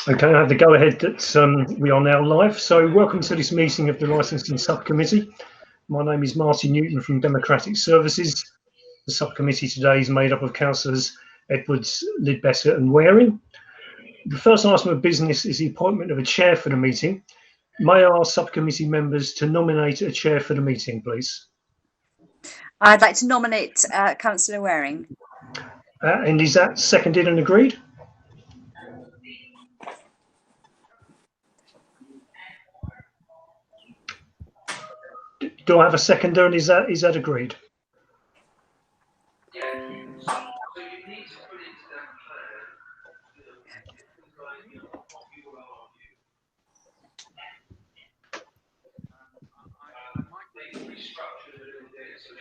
Okay, I have the go-ahead that we are now live. So welcome to this meeting of the Licensing Subcommittee. My name is Martin Newton from Democratic Services. The subcommittee today is made up of Councillors Edwards, Lidbetter and Waring. The first item of business is the appointment of a chair for the meeting. May I ask subcommittee members to nominate a chair for the meeting, please? I'd like to nominate Councillor Waring. And is that seconded and agreed? Do I have a seconder, and is that agreed?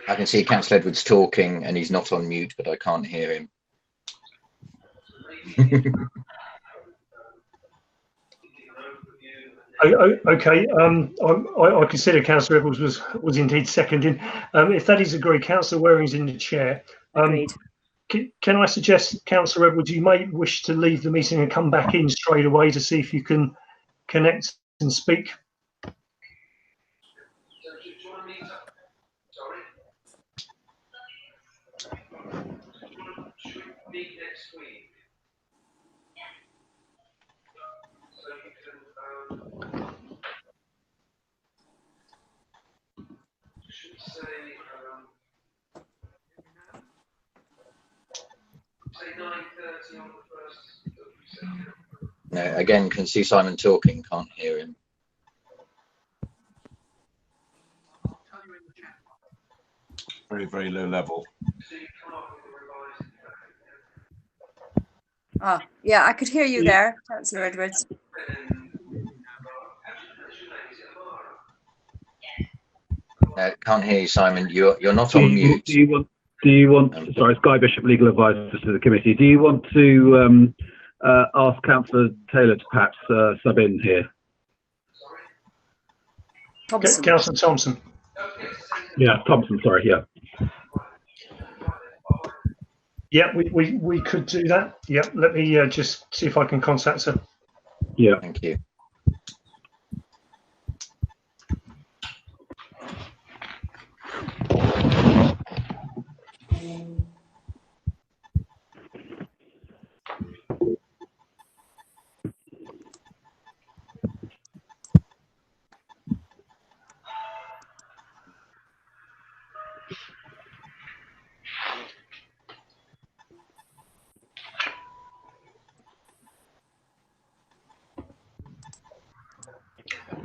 I can see Councillor Edwards talking and he's not on mute, but I can't hear him. Okay, I consider Councillor Edwards was indeed seconding. If that is agreed, Councillor Waring's in the chair. Can I suggest, Councillor Edwards, you may wish to leave the meeting and come back in straight away to see if you can connect and speak? No, again, can see Simon talking, can't hear him. Very, very low level. Oh, yeah, I could hear you there, Councillor Edwards. Can't hear you, Simon. You're not on mute. Do you want? Sorry, it's Guy Bishop, legal advisor to the committee. Do you want to ask Councillor Taylor to perhaps sub in here? Thompson. Councillor Thompson. Yeah, Thompson. Sorry. Yeah. Yeah, we could do that. Yeah, let me just see if I can contact her. Yeah. Thank you.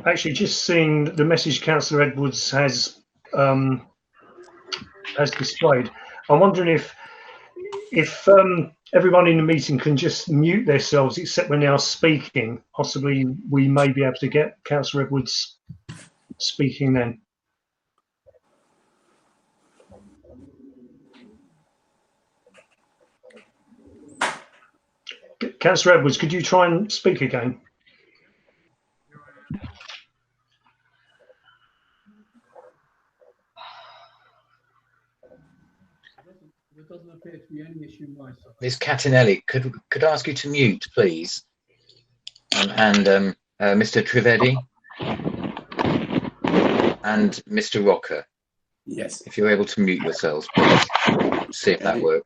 Actually, just seeing the message Councillor Edwards has displayed, I'm wondering if everyone in the meeting can just mute themselves except when they are speaking. Possibly we may be able to get Councillor Edwards speaking then. Councillor Edwards, could you try and speak again? There doesn't appear to be any issue on my side. Miss Catinelli, could I ask you to mute, please? And Mr. Trivedi and Mr. Rocker. Yes. If you're able to mute yourselves, please. See if that works.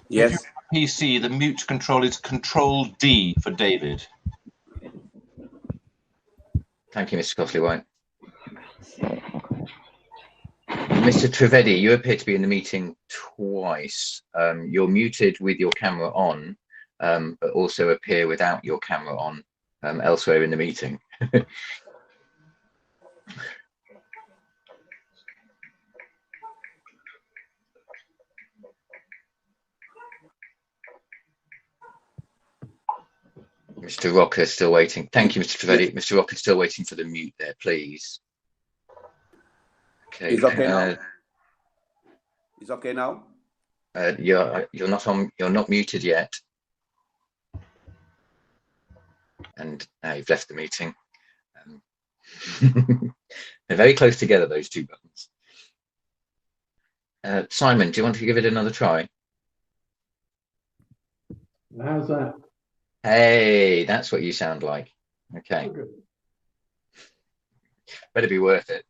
Yes. PC, the mute control is Control D for David. Thank you, Mr. Cosley-White. Mr. Trivedi, you appear to be in the meeting twice. You're muted with your camera on, but also appear without your camera on elsewhere in the meeting. Mr. Rocker still waiting. Thank you, Mr. Trivedi. Mr. Rocker still waiting for the mute there, please. Okay. It's okay now. It's okay now. You're not on. You're not muted yet. And now you've left the meeting. They're very close together, those two buttons. Simon, do you want to give it another try? How's that? Hey, that's what you sound like. Okay. Good. Better be worth it.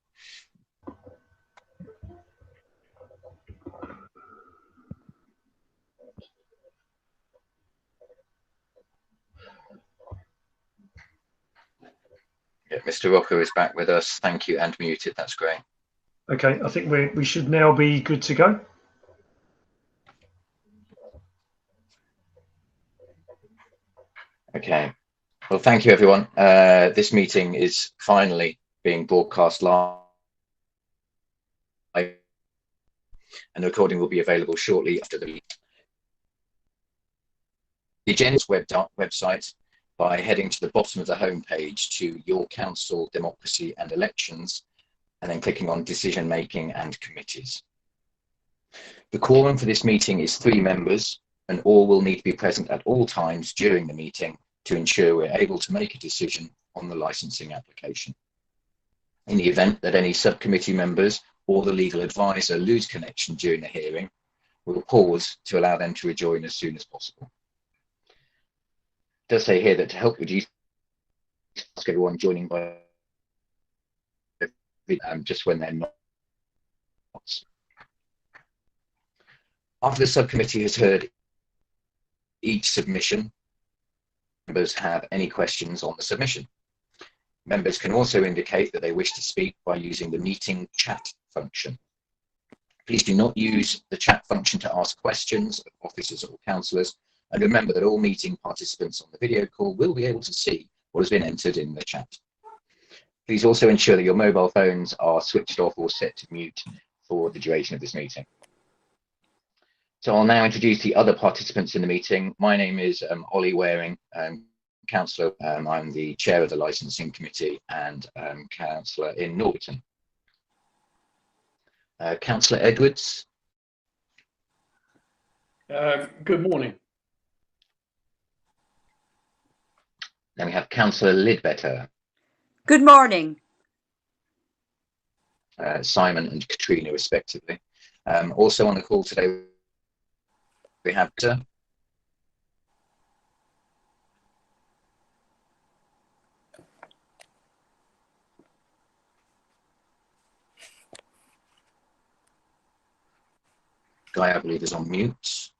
Yeah, Mr. Rocker is back with us. Thank you, and muted. That's great. Okay, I think we should now be good to go. Okay. Well, thank you, everyone. This meeting is finally being broadcast live, and the recording will be available shortly after the meeting. The agenda's website by heading to the bottom of the homepage to Your Council, Democracy and Elections, and then clicking on Decision Making and Committees. The quorum for this meeting is 3 members, and all will need to be present at all times during the meeting to ensure we're able to make a decision on the licensing application. In the event that any subcommittee members or the legal advisor lose connection during the hearing, we'll pause to allow them to rejoin as soon as possible. It does say here that to help reduce everyone joining by just when they're not. After the subcommittee has heard each submission, members have any questions on the submission. Members can also indicate that they wish to speak by using the meeting chat function. Please do not use the chat function to ask questions of officers or councillors, and remember that all meeting participants on the video call will be able to see what has been entered in the chat. Please also ensure that your mobile phones are switched off or set to mute for the duration of this meeting. So I'll now introduce the other participants in the meeting. My name is Ollie Waring, councillor. I'm the chair of the licensing committee and councillor in Norbiton. Councillor Edwards. Good morning. Then we have Councillor Lidbetter. Good morning. Simon and Katrina, respectively. Also on the call today, we have Guy, I believe, is on mute.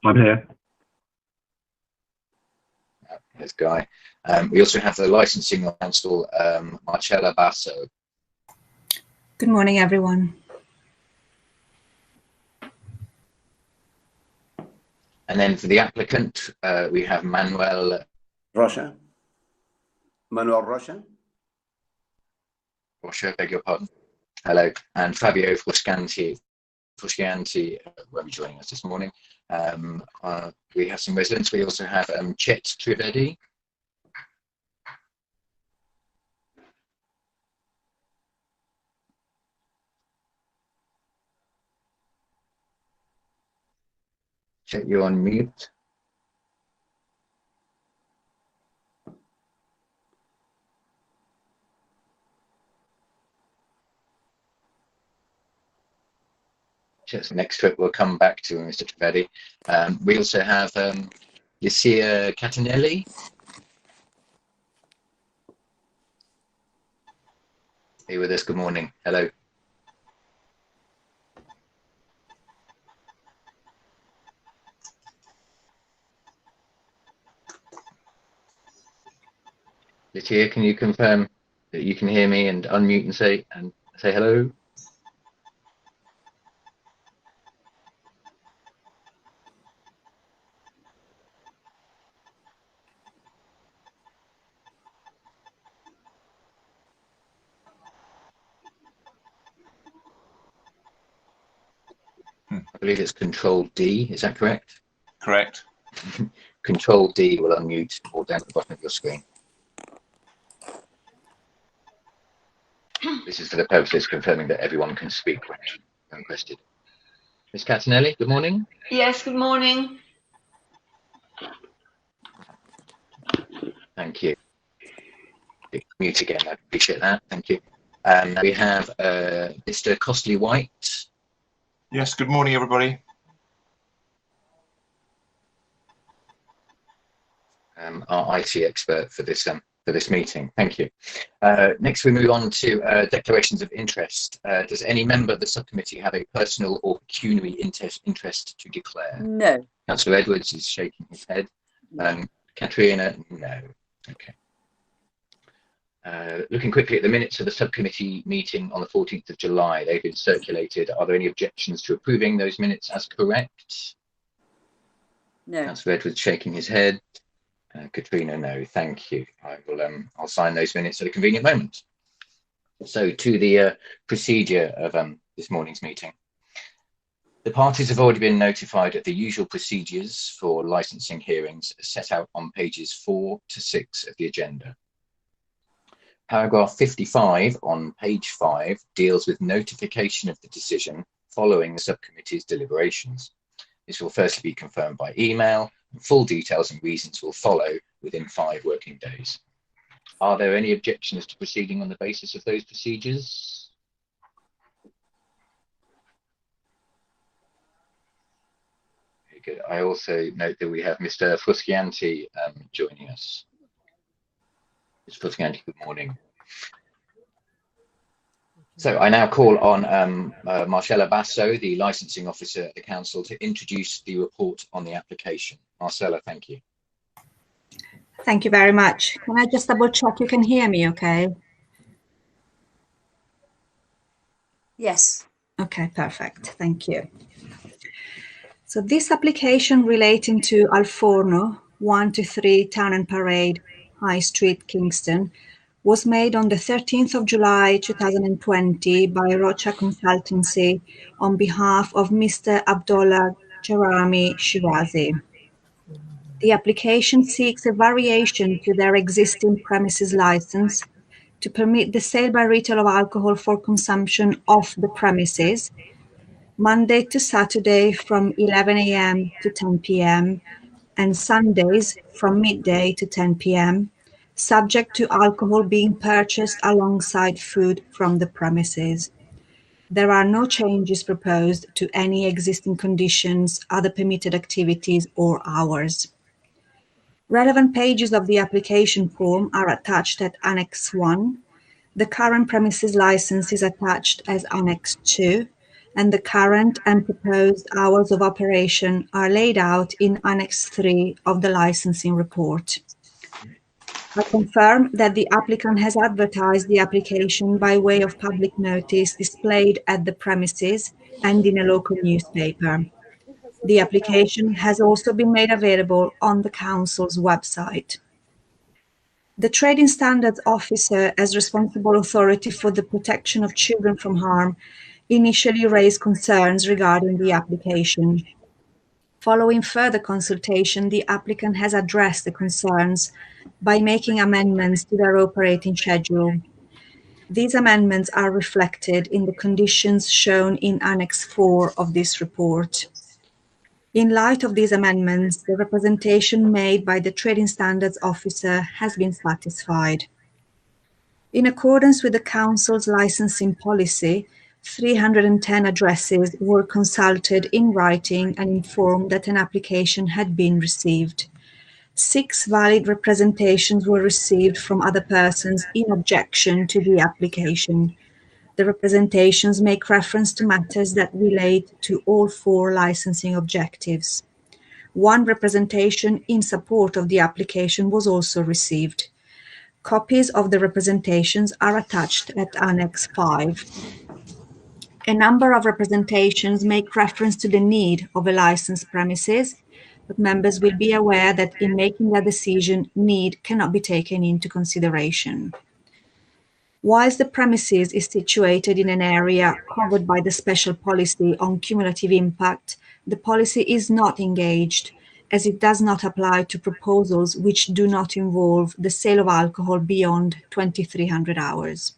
I'm here. There's Guy. We also have the licensing council, Marcella Basso. Good morning, everyone. And then for the applicant, we have Manuel Rocha. Manuel Rocha. Rocha, beg your pardon. Hello. And Fabio Frusciante will be joining us this morning. We have some residents. We also have Chet Trivedi. Chet, you're on mute. Chet's next trip we'll come back to, Mr. Trivedi. We also have Lucia Catanelli. Are you with us? Good morning. Hello. Lucia, can you confirm that you can hear me and unmute and say hello? I believe it's Control D, is that correct? Correct. Control D will unmute or down at the bottom of your screen. This is for the purpose of confirming that everyone can speak when requested. Ms. Catanelli, good morning. Yes, good morning. Thank you. Mute again, I appreciate that. Thank you. We have Mr. Costley White. Yes, good morning, everybody. Our IT expert for this meeting. Thank you. Next, we move on to declarations of interest. Does any member of the subcommittee have a personal or pecuniary interest to declare? No. Councillor Edwards is shaking his head. Katrina, no. Okay. Looking quickly at the minutes of the subcommittee meeting on the 14th of July, they've been circulated. Are there any objections to approving those minutes as correct? No. Councillor Edwards shaking his head. Katrina, no. Thank you. I'll sign those minutes at a convenient moment. So to the procedure of this morning's meeting. The parties have already been notified of the usual procedures for licensing hearings set out on pages 4 to 6 of the agenda. Paragraph 55 on page 5 deals with notification of the decision following the subcommittee's deliberations. This will firstly be confirmed by email, and full details and reasons will follow within 5 working days. Are there any objections to proceeding on the basis of those procedures? Very good. I also note that we have Mr. Frusciante joining us. Mr. Frusciante, good morning. So I now call on Marcella Basso, the licensing officer at the council, to introduce the report on the application. Marcella, thank you. Thank you very much. Can I just double check you can hear me okay? Yes. Okay, perfect. Thank you. So this application relating to Al Forno, 123 Town and Parade, High Street, Kingston, was made on the 13th of July 2020 by Rocha Consultancy on behalf of Mr. Abdullah Jarami Shirazi. The application seeks a variation to their existing premises license to permit the sale by retail of alcohol for consumption off the premises, Monday to Saturday from 11 a.m. to 10 p.m. and Sundays from midday to 10 p.m., subject to alcohol being purchased alongside food from the premises. There are no changes proposed to any existing conditions, other permitted activities or hours. Relevant pages of the application form are attached at Annex 1. The current premises license is attached as Annex 2, and the current and proposed hours of operation are laid out in Annex 3 of the licensing report. I confirm that the applicant has advertised the application by way of public notice displayed at the premises and in a local newspaper. The application has also been made available on the council's website. The Trading Standards Officer, as responsible authority for the protection of children from harm, initially raised concerns regarding the application. Following further consultation, the applicant has addressed the concerns by making amendments to their operating schedule. These amendments are reflected in the conditions shown in Annex 4 of this report. In light of these amendments, the representation made by the Trading Standards Officer has been satisfied. In accordance with the Council's licensing policy, 310 addresses were consulted in writing and informed that an application had been received. 6 valid representations were received from other persons in objection to the application. The representations make reference to matters that relate to all 4 licensing objectives. 1 representation in support of the application was also received. Copies of the representations are attached at Annex 5. A number of representations make reference to the need of a licensed premises, but members will be aware that in making that decision, need cannot be taken into consideration. Whilst the premises is situated in an area covered by the special policy on cumulative impact, the policy is not engaged as it does not apply to proposals which do not involve the sale of alcohol beyond 2300 hours.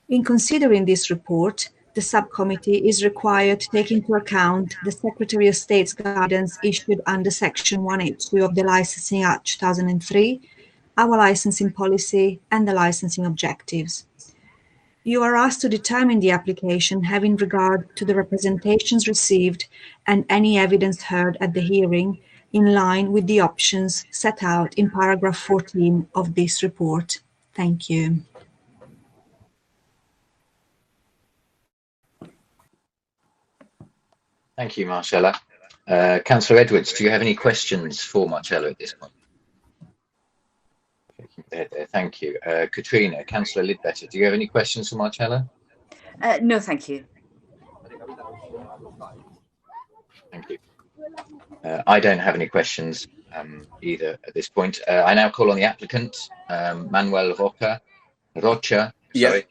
In considering this report, the subcommittee is required to take into account the Secretary of State's guidance issued under Section 182 of the Licensing Act 2003, our licensing policy, and the licensing objectives. You are asked to determine the application having regard to the representations received and any evidence heard at the hearing in line with the options set out in paragraph 14 of this report. Thank you. Thank you, Marcella. Councillor Edwards, do you have any questions for Marcella at this point? Thank you. Katrina, Councillor Lidbetter, do you have any questions for Marcella? No, thank you. Thank you. I don't have any questions either at this point. I now call on the applicant, Manuel Rocha, sorry,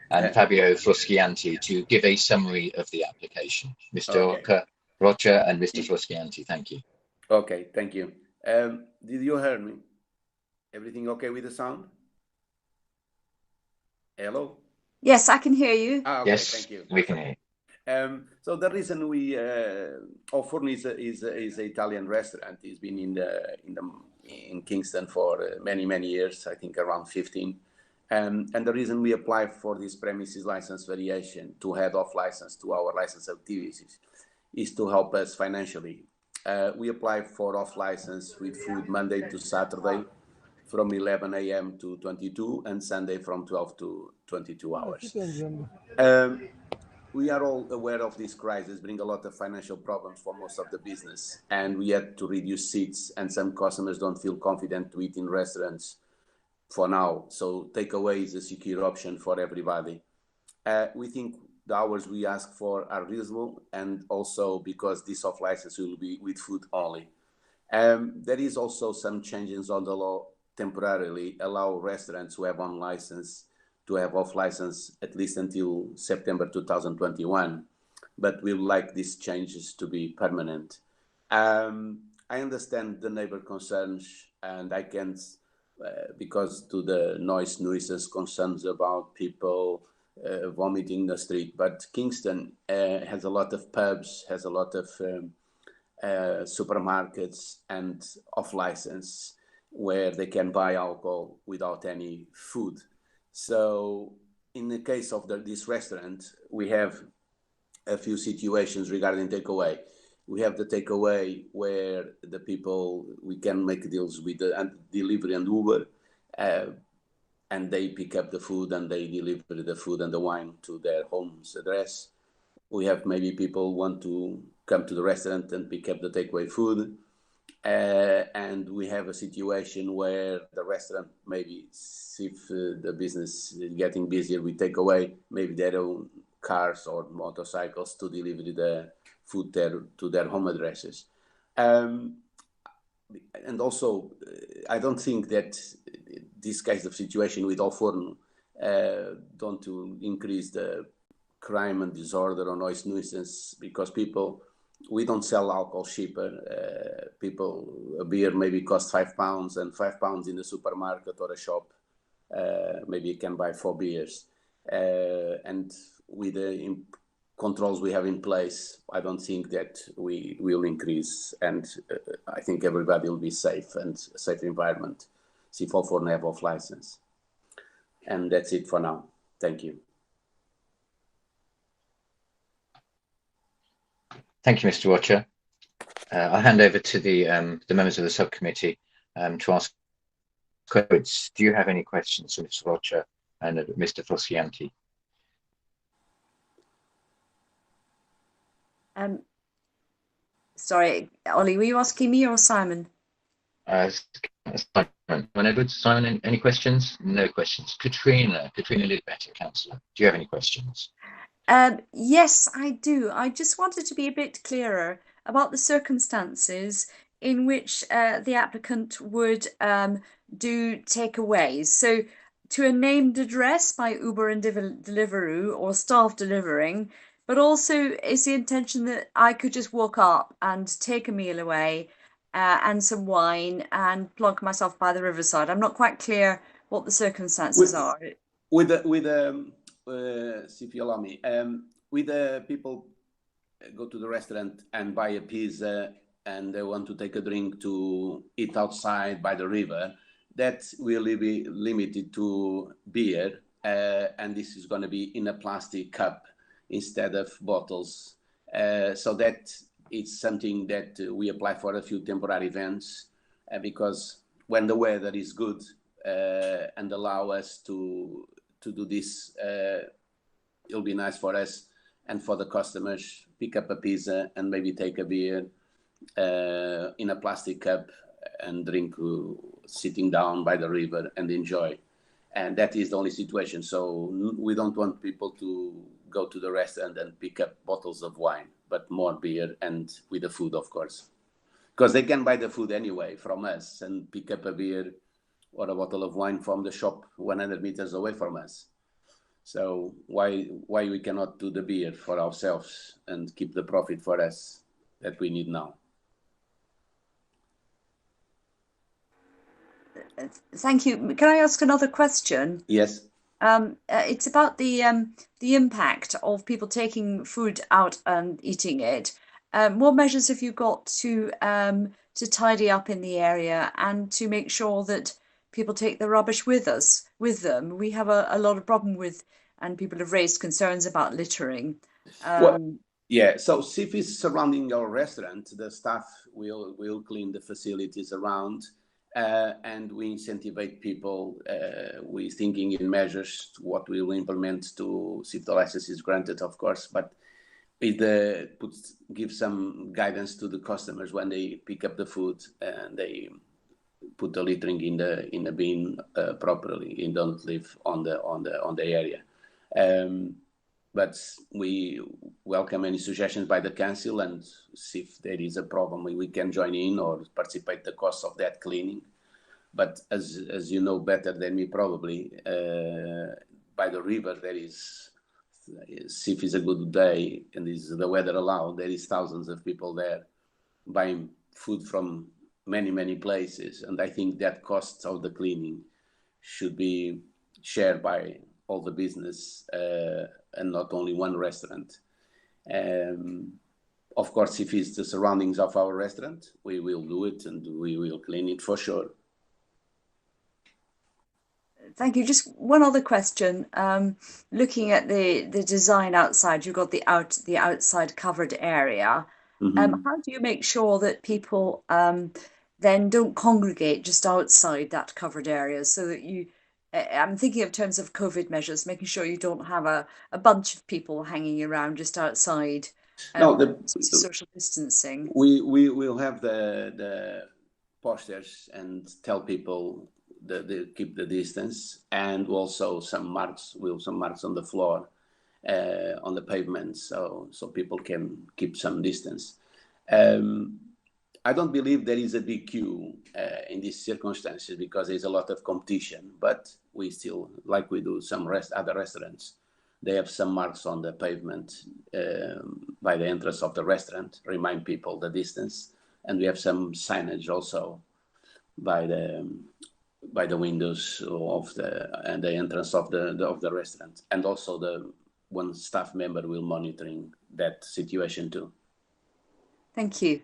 and Fabio Fruscianti to give a summary of the application. Mr. Rocha and Mr. Fruscianti, thank you. Okay, thank you. Did you hear me? Everything okay with the sound? Hello? Yes, I can hear you. Okay, yes, thank you. We can hear you. So the reason we Forno is an Italian restaurant. It's been in Kingston for many years. I think around 15. And the reason we apply for this premises license variation to head off license to our license activities is to help us financially. We apply for off license with food Monday to Saturday from 11 a.m. to 22 and Sunday from 12 to 22 hours. We are all aware of this crisis bring a lot of financial problems for most of the business, and we had to reduce seats, and some customers don't feel confident to eat in restaurants for now. So takeaway is a secure option for everybody. We think the hours we ask for are reasonable, and also because this off license will be with food only. There is also some changes on the law temporarily allow restaurants who have on license to have off license at least until September 2021, but we would like these changes to be permanent. I understand the neighbor concerns, and I can't, because to the nuisance concerns about people vomiting in the street, but Kingston has a lot of pubs, has a lot of supermarkets and off license where they can buy alcohol without any food. So in the case of this restaurant, we have a few situations regarding takeaway. We have the takeaway where the people, we can make deals with the delivery and Uber, and they pick up the food and they deliver the food and the wine to their home's address. We have maybe people want to come to the restaurant and pick up the takeaway food. And we have a situation where the restaurant, maybe if the business is getting busier with takeaway, maybe their own cars or motorcycles to deliver the food to their home addresses. And also, I don't think that this kind of situation with Forno don't to increase the crime and disorder or noise nuisance, because people, we don't sell alcohol cheaper. A beer maybe costs £5, and £5 in the supermarket or a shop, maybe you can buy 4 beers. And with the controls we have in place, I don't think that we will increase, and I think everybody will be safe and a safe environment. C4 for have off license. And that's it for now. Thank you. Thank you, Mr. Rocha. I'll hand over to the members of the subcommittee to ask questions. Do you have any questions for Mr. Rocha and Mr. Fruscianti? Sorry, Ollie, were you asking me or Simon? Simon Edwards. Simon, any questions? No questions. Katrina Lidbetter, Councillor, do you have any questions? Yes, I do. I just wanted to be a bit clearer about the circumstances in which the applicant would do takeaways. So to a named address by Uber and Deliveroo or staff delivering, but also is the intention that I could just walk up and take a meal away and some wine and plonk myself by the riverside. I'm not quite clear what the circumstances are. If you allow me, with the people go to the restaurant and buy a pizza and they want to take a drink to eat outside by the river, that will be limited to beer, and this is going to be in a plastic cup instead of bottles. So that it's something that we apply for a few temporary events, because when the weather is good and allow us to do this, it'll be nice for us and for the customers. Pick up a pizza and maybe take a beer in a plastic cup and drink sitting down by the river and enjoy. And that is the only situation. So we don't want people to go to the restaurant and pick up bottles of wine, but more beer and with the food, of course, because they can buy the food anyway from us and pick up a beer or a bottle of wine from the shop 100 meters away from us. So why we cannot do the beer for ourselves and keep the profit for us that we need now? Thank you. Can I ask another question? Yes. It's about the impact of people taking food out and eating it. What measures have you got to tidy up in the area and to make sure that people take the rubbish with them? We have a lot of problem with, and people have raised concerns about littering. Yeah, so if it's surrounding our restaurant, the staff will clean the facilities around, and we incentivize people. We're thinking in measures what we will implement to see if the license is granted, of course, but it give some guidance to the customers when they pick up the food and they put the littering in the bin properly and don't leave on the area. But we welcome any suggestions by the council and see if there is a problem we can join in or participate the cost of that cleaning. But as you know better than me probably, by the river there is, if it's a good day and is the weather allowed, there is thousands of people there buying food from many places, and I think that cost of the cleaning should be shared by all the business and not only one restaurant. Of course, if it's the surroundings of our restaurant, we will do it and we will clean it for sure. Thank you. Just one other question. Looking at the design outside, you've got the outside covered area. Mm-hmm. How do you make sure that people then don't congregate just outside that covered area, so that you? I'm thinking of terms of COVID measures, making sure you don't have a bunch of people hanging around just outside. No, social distancing. We will have the posters and tell people they keep the distance, and also some marks on the floor, on the pavement, so people can keep some distance. I don't believe there is a big queue in these circumstances because there's a lot of competition, but we still, like we do some other restaurants, they have some marks on the pavement by the entrance of the restaurant, remind people the distance, and we have some signage also by the windows of the entrance of the restaurant, and also the one staff member will monitoring that situation too. Thank you.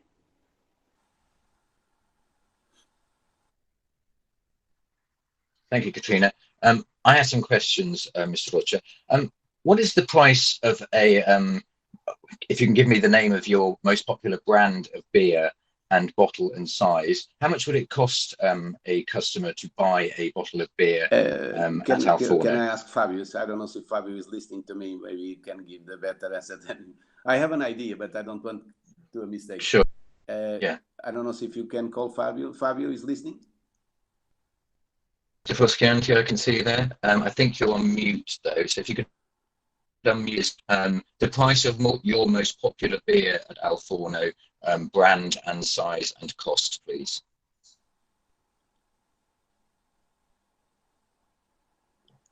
Thank you, Katrina. I have some questions, Mr. Butcher. What is the price of if you can give me the name of your most popular brand of beer and bottle and size, how much would it cost a customer to buy a bottle of beer at Alforno? Can I ask Fabio? I don't know if Fabio is listening to me. Maybe he can give the better answer than I have an idea, but I don't want to do a mistake. Sure. Yeah. I don't know if you can call Fabio. Fabio is listening. Mr. Frusciante, I can see you there. I think you're on mute though, so if you could unmute the price of your most popular beer at Alforno, brand and size and cost, please.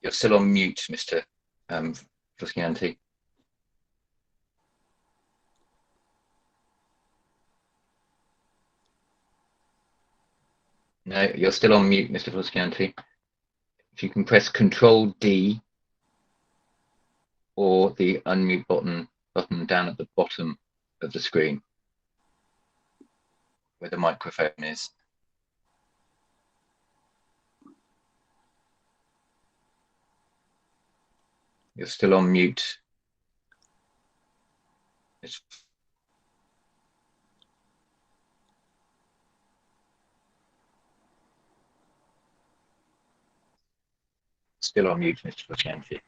You're still on mute, Mr. Frusciante. No, you're still on mute, Mr. Frusciante. If you can press Control D or the unmute button down at the bottom of the screen where the microphone is. You're still on mute. It's still on mute, Mr. Frusciante.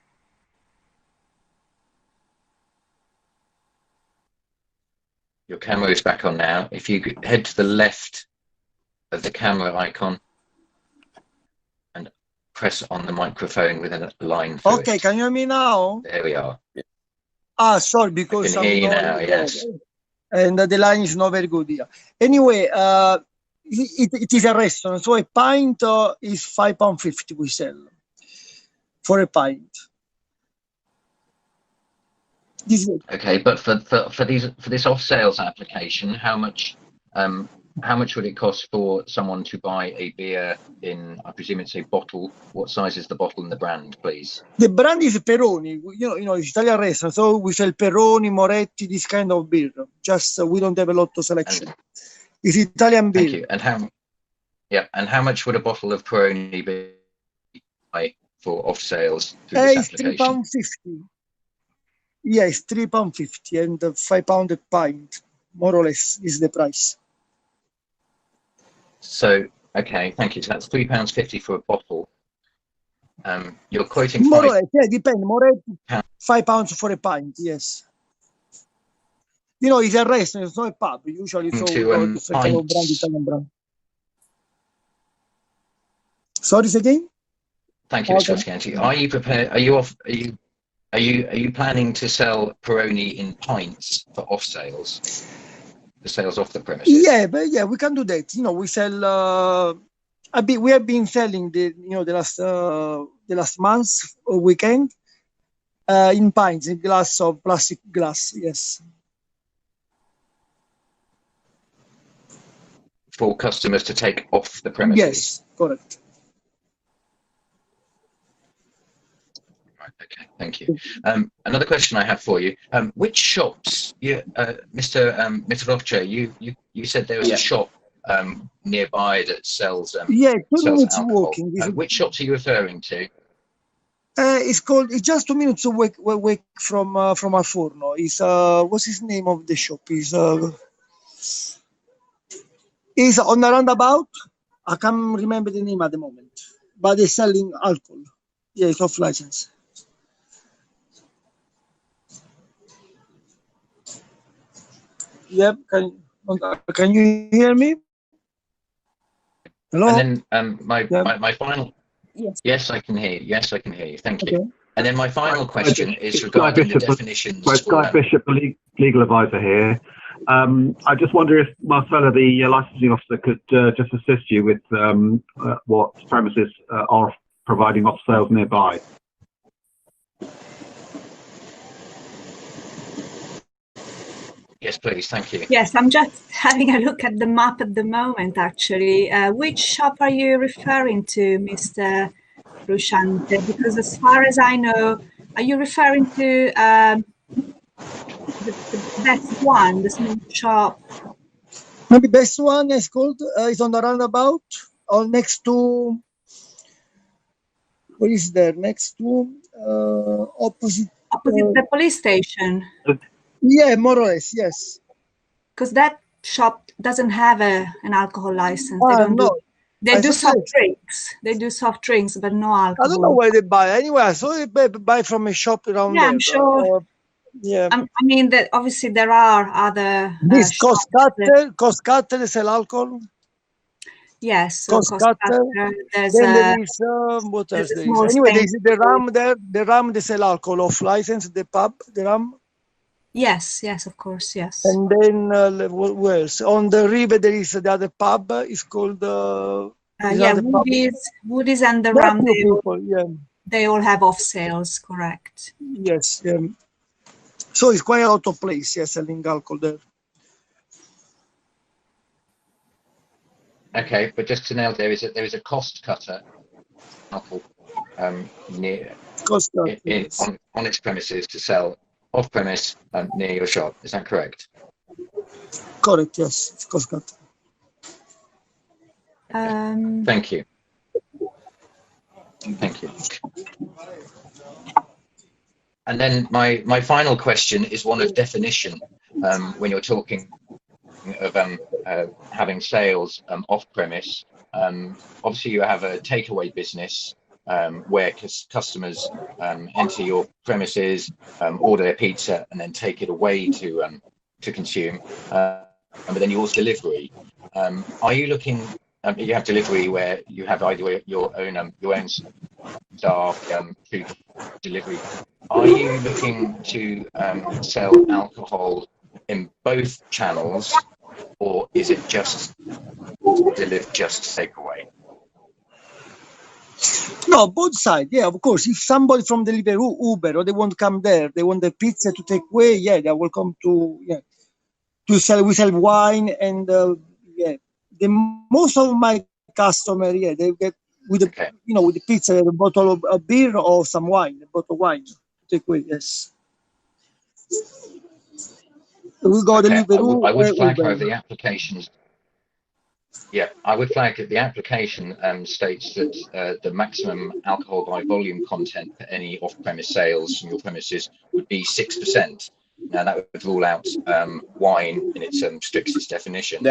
Your camera is back on now. If you could head to the left of the camera icon and press on the microphone with a line through Okay, it. can you hear me now? There we are. Ah, sorry, because I can hear you now, yes. And the line is not very good here. Anyway, it is a restaurant, so a pint is £5.50 we sell for a pint. Okay, but for this off sales application, how much would it cost for someone to buy a beer in, I presume it's a bottle? What size is the bottle and the brand, please? The brand is Peroni. It's Italian restaurant, so we sell Peroni, Moretti, this kind of beer. Just we don't have a lot of selection. It's Italian beer. Thank you. And how much would a bottle of Peroni be for off sales through this application? It's £3.50. Yes, £3.50 and £5 a pint, more or less, is the price. So, okay, thank you. So that's £3.50 for a bottle. You're quoting more or less, yeah, depends. £5 for a pint, yes. It's a restaurant, it's not a pub. Usually, it's a kind of brand, Italian brand. Sorry, again? Thank you, Mr. Frusciante. Are you prepared? Are you planning to sell Peroni in pints for off sales? The sales off the premises? Yeah, but yeah, we can do that. We sell. We have been selling the last month or weekend in pints, in glass of plastic glass. Yes. For customers to take off the premises. Yes, correct. Okay, thank you. Another question I have for you: which shops, Mr. Rocha, you said there was a shop nearby that sells 2 minutes alcohol. walking. Which shops are you referring to? It's just 2 minutes away from Alforno. It's what's his name of the shop? Is on the roundabout. I can't remember the name at the moment, but they're selling alcohol. Yeah, it's off license. Yep. Can you hear me? Hello. And then my final. Yes, I can hear you. Yes, I can hear you. Thank you. And then my final question is regarding the definitions. Guy Bishop, the legal advisor here. I just wonder if Marcella, the licensing officer, could just assist you with what premises are providing off sales nearby. Yes, please. Thank you. Yes, I'm just having a look at the map at the moment, actually. Which shop are you referring to, Mr. Frusciante? Because as far as I know, are you referring to the best one, the small shop? Maybe best one is called, is on the roundabout, or next to, what is there? Next to, opposite the police station. Yeah, more or less, yes. Because that shop doesn't have an alcohol license. They do soft drinks. They do soft drinks, but no alcohol. I don't know where they buy. Anyway, I saw they buy from a shop around there. I'm sure. Yeah. I mean, that obviously there are other. This cost cutter, they sell alcohol. Yes, cost cutter. There's there is what else there is? Anyway, there is the Ram there. The Ram, they sell alcohol off license. The pub, the Ram. Yes, of course, yes. And then where else? On the river there is the other pub. It's called Woody's and the Ram. They all have off sales, correct? Yes. So it's quite a lot of place, selling alcohol there. Okay, but just to nail, there is a cost cutter alcohol near Cost cut, yes. on its premises to sell off premise near your shop. Is that correct? Correct, yes. It's cost cut. Thank you. Thank you. And then my final question is one of definition. When you're talking of having sales off premise, obviously you have a takeaway business where customers enter your premises, order their pizza, and then take it away to consume. But then you also delivery. Are you looking? You have delivery where you have either your own staff to delivery. Are you looking to sell alcohol in both channels, or is it just takeaway? No, both sides. Yeah, of course. If somebody from Deliveroo, Uber, or they want to come there, they want the pizza to take away. Yeah, they are welcome to sell. We sell wine, and the most of my customers, they get with the with the pizza, a bottle of a beer or some wine, a bottle of wine to take away. Yes. We go Deliveroo. I would flag Uber. over the applications. Yeah, I would flag that the application states that the maximum alcohol by volume content for any off-premise sales from your premises would be 6%. Now that would rule out wine in its strictest definition.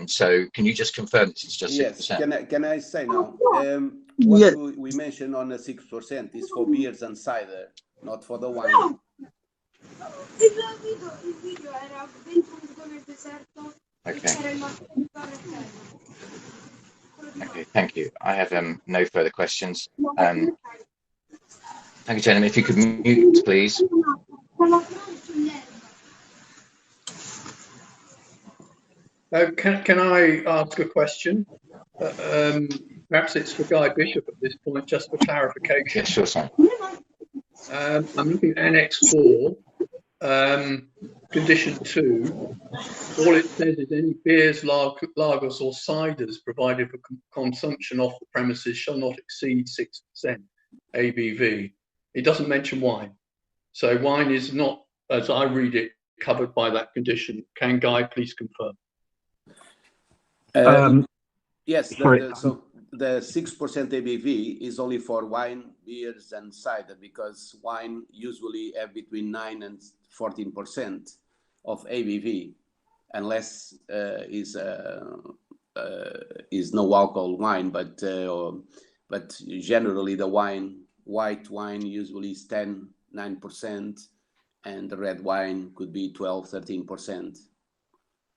So can you just confirm that it's just 6%? Yes. Can I say now? What we mentioned on the 6% is for beers and cider, not for the wine. Okay. Okay, thank you. I have no further questions. Thank you, gentlemen. If you could mute, please. Can I ask a question? Perhaps it's for Guy Bishop at this point, just for clarification. Yes, sure, sir. I'm looking at Annex 4, Condition 2. All it says is any beers, lagers or ciders provided for consumption off the premises shall not exceed 6% ABV. It doesn't mention wine. So wine is not, as I read it, covered by that condition. Can Guy please confirm? Yes, so the 6% ABV is only for wine, beers, and cider, because wine usually have between 9 and 14% of ABV, unless is no alcohol wine. But generally the white wine usually is 9%, and the red wine could be 12-13%.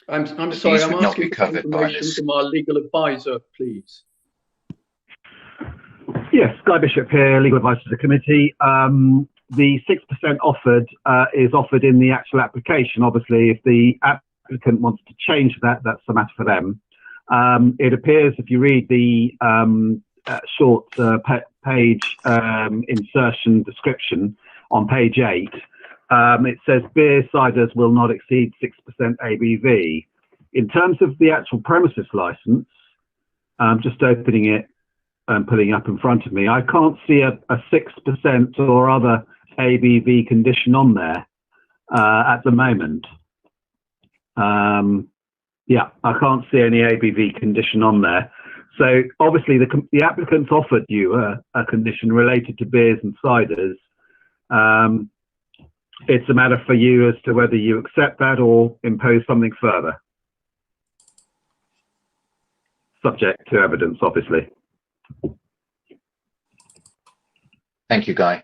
I'm sorry, I'm asking for information from our legal advisor, please. Yes, Guy Bishop here, legal advisor to the committee. The 6% offered is offered in the actual application. Obviously, if the applicant wants to change that, that's a matter for them. It appears, if you read the short page insertion description on page 8, it says beer ciders will not exceed 6% ABV. In terms of the actual premises license, just opening it and putting it up in front of me, I can't see a 6% or other ABV condition on there at the moment. Yeah, I can't see any ABV condition on there. So obviously the applicants offered you a condition related to beers and ciders. It's a matter for you as to whether you accept that or impose something further. Subject to evidence, obviously. Thank you, Guy.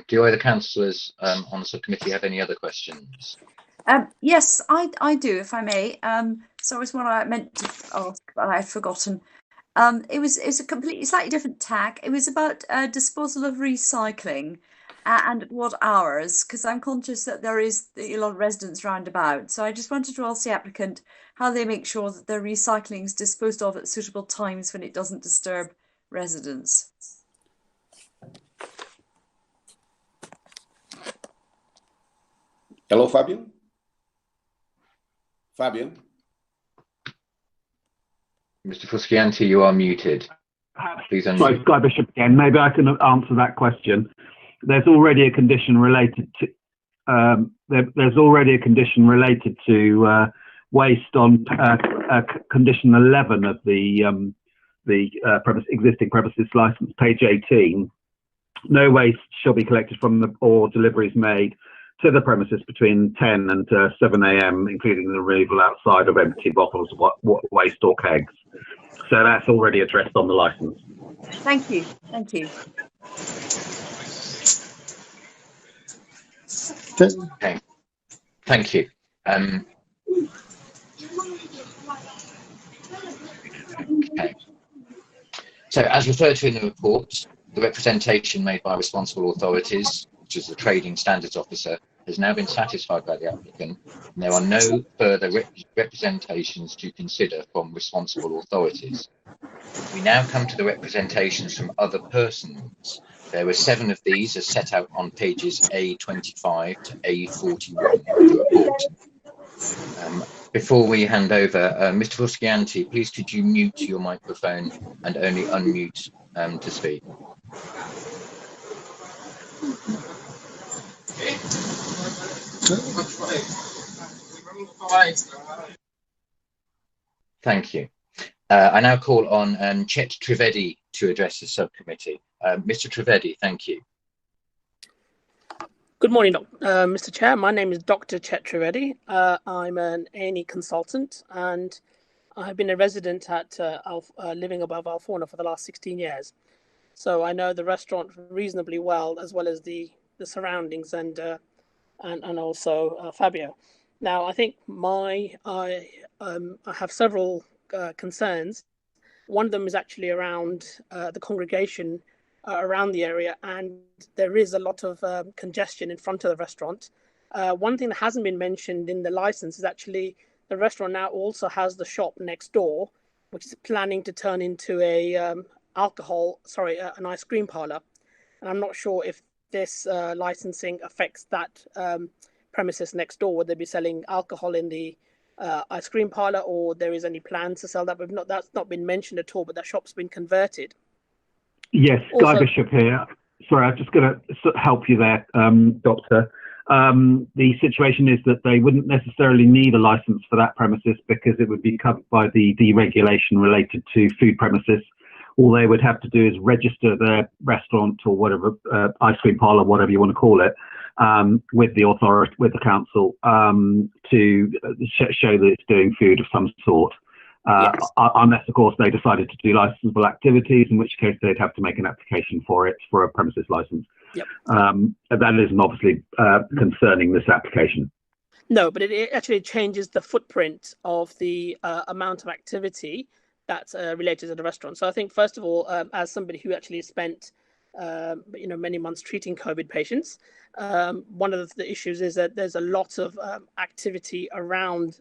Do either councillors on the subcommittee have any other questions? Yes, I do, if I may. So it's one I meant to ask, but I've forgotten. It's a completely slightly different tack. It was about disposal of recycling and at what hours, because I'm conscious that there is a lot of residents round about. So I just wanted to ask the applicant how they make sure that their recycling is disposed of at suitable times when it doesn't disturb residents. Hello, Fabian. Fabian. Mr. Fuscianti, you are muted. Please unmute. Sorry, Guy Bishop again. Maybe I can answer that question. There's already a condition related to waste on condition 11 of the existing premises license, page 18. No waste shall be collected from or deliveries made to the premises between 10 and 7 a.m., including the removal outside of empty bottles, waste or kegs. So that's already addressed on the license. Thank you. Thank you. Okay. Thank you. Okay. So, as referred to in the report, the representation made by responsible authorities, such as the Trading Standards Officer, has now been satisfied by the applicant, and there are no further representations to consider from responsible authorities. We now come to the representations from other persons. There were 7 of these as set out on pages A25 to A41 of the report. Before we hand over, Mr. Fuscianti, please could you mute your microphone and only unmute to speak. Thank you. I now call on Chet Trivedi to address the subcommittee. Mr. Trivedi, thank you. Good morning, Mr. Chair. My name is Dr. Chet Trivedi. I'm an A&E consultant, and I've been a resident at living above Alforno for the last 16 years. So I know the restaurant reasonably well as the surroundings and also Fabio. Now, I think I have several concerns. One of them is actually around the congregation around the area, and there is a lot of congestion in front of the restaurant. One thing that hasn't been mentioned in the license is actually the restaurant now also has the shop next door, which is planning to turn into an ice cream parlor. And I'm not sure if this licensing affects that premises next door. Would they be selling alcohol in the ice cream parlor, or there is any plans to sell that? But that's not been mentioned at all, but that shop's been converted. Yes, Also, Guy Bishop here. Sorry, I'm just going to help you there, Doctor. The situation is that they wouldn't necessarily need a license for that premises because it would be covered by the deregulation related to food premises. All they would have to do is register their restaurant or whatever, ice cream parlor, whatever you want to call it, with the authority, with the council, to show that it's doing food of some sort. yes. Unless, of course, they decided to do licensable activities, in which case they'd have to make an application for it for a premises license. Yep. That isn't obviously concerning this application. No, but it actually changes the footprint of the amount of activity that's related to the restaurant. So I think, first of all, as somebody who actually spent many months treating COVID patients, one of the issues is that there's a lot of activity around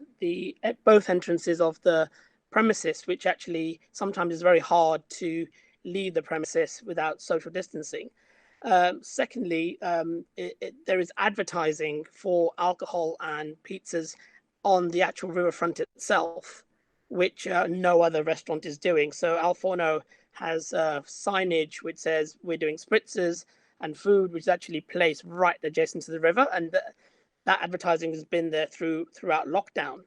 both entrances of the premises, which actually sometimes is very hard to leave the premises without social distancing. Secondly, there is advertising for alcohol and pizzas on the actual riverfront itself, which no other restaurant is doing. So Alforno has signage which says we're doing spritzers and food, which is actually placed right adjacent to the river, and that advertising has been there throughout lockdown.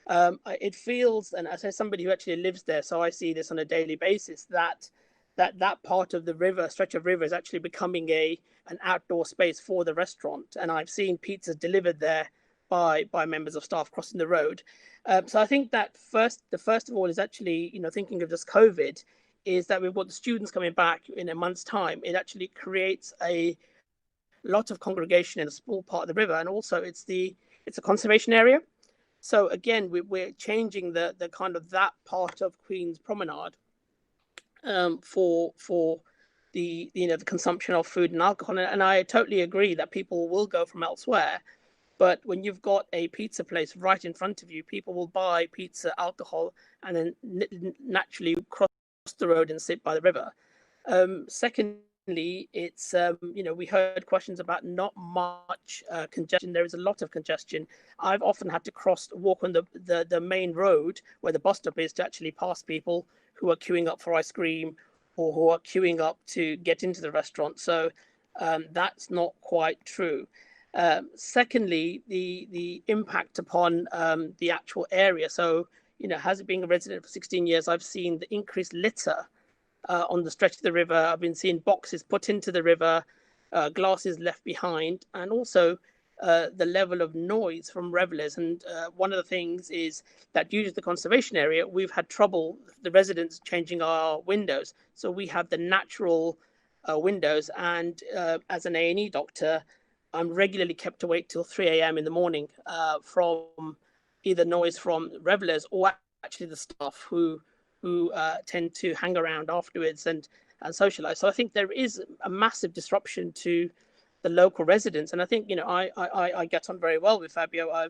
It feels, and as somebody who actually lives there, so I see this on a daily basis, that part of the river, stretch of river, is actually becoming an outdoor space for the restaurant. And I've seen pizzas delivered there by members of staff crossing the road. So I think that first of all is actually, thinking of just COVID, is that we've got the students coming back in a month's time. It actually creates a lot of congregation in a small part of the river, and also it's a conservation area. So again, we're changing the kind of that part of Queen's Promenade for the the consumption of food and alcohol. And I totally agree that people will go from elsewhere, but when you've got a pizza place right in front of you, people will buy pizza, alcohol, and then naturally cross the road and sit by the river. Secondly, it's we heard questions about not much congestion. There is a lot of congestion. I've often had to walk on the main road where the bus stop is to actually pass people who are queuing up for ice cream or who are queuing up to get into the restaurant. So that's not quite true. Secondly, the impact upon the actual area. So, as being a resident for 16 years, I've seen the increased litter on the stretch of the river. I've been seeing boxes put into the river, glasses left behind, and also the level of noise from revelers. And one of the things is that due to the conservation area, we've had trouble, the residents, changing our windows. So we have the natural windows, and as an A&E doctor, I'm regularly kept awake till 3 a.m. in the morning from either noise from revelers or actually the staff who tend to hang around afterwards and socialize. So I think there is a massive disruption to the local residents, and I think I get on very well with Fabio.